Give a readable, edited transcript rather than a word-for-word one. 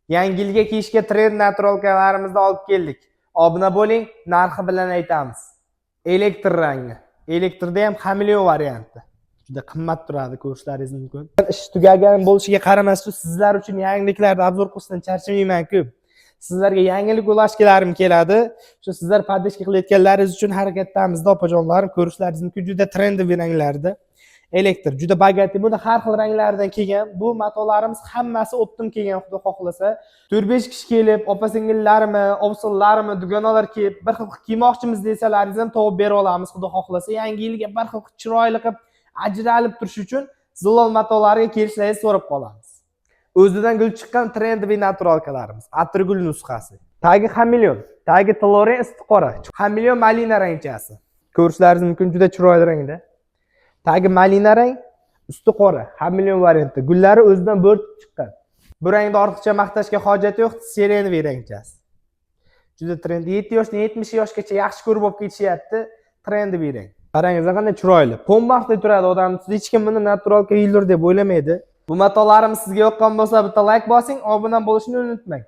Yangi yilga kiyishga trend naturalkalarimizni olib keldik. Obuna bo'ling, narxi bilan aytamiz. Elektr rangi. Elektrda ham xameleon varianti. Juda qimmat turadi, ko'rishlaringiz mumkin. Ish tugagan bo'lishiga qaramasdan sizlar uchun yangiliklarni obzor qilishdan charchamayman-ku. Sizlarga yangilik ulashkilarim keladi. Shu sizlar podishka qilayotganlaringiz uchun harakatdamizda opajonlarim, ko'rishlaringiz mumkin, juda trendiy ranglarda. Elektr juda bagati, buni har xil ranglardan kelgan. Bu matolarimiz hammasi o'tdim kelgan, xudo xohlasa. 4-5 kishi kelib, opa-singillarimi, ovsinlarimi, dugonalar kelib, bir xil kiymoqchimiz desalaringiz ham topib bera olamiz, xudo xohlasa. Yangi yilga bir xil chiroyli qilib ajralib turish uchun zilol matolarga kelishlaringizni so'rab qolamiz. O'zidan gul chiqqan trendiy naturalkalarimiz. Atirgul nusxasi. Tagi xameleon, tagi tloren istiqora. Xameleon malina rangchasi. Ko'rishlaringiz mumkin, juda chiroyli rangda. Tagi malina rang, usti qora, xameleon varianti. Gullari o'zidan bo'rtib chiqqan. Bu rangda ortiqcha maqtashga hojat yo'q, serenoviy rangchasi. Juda trendi. 7 yoshdan 70 yoshgacha yaxshi ko'rib olib ketishyapti, trendiy rang. Qarangiz qanday chiroyli. Pombaxtda turadi odam, hech kim buni naturalka yildir deb o'ylamaydi. Bu matolarimiz sizga yoqqan bo'lsa, bitta like bosing, obuna bo'lishni unutmang.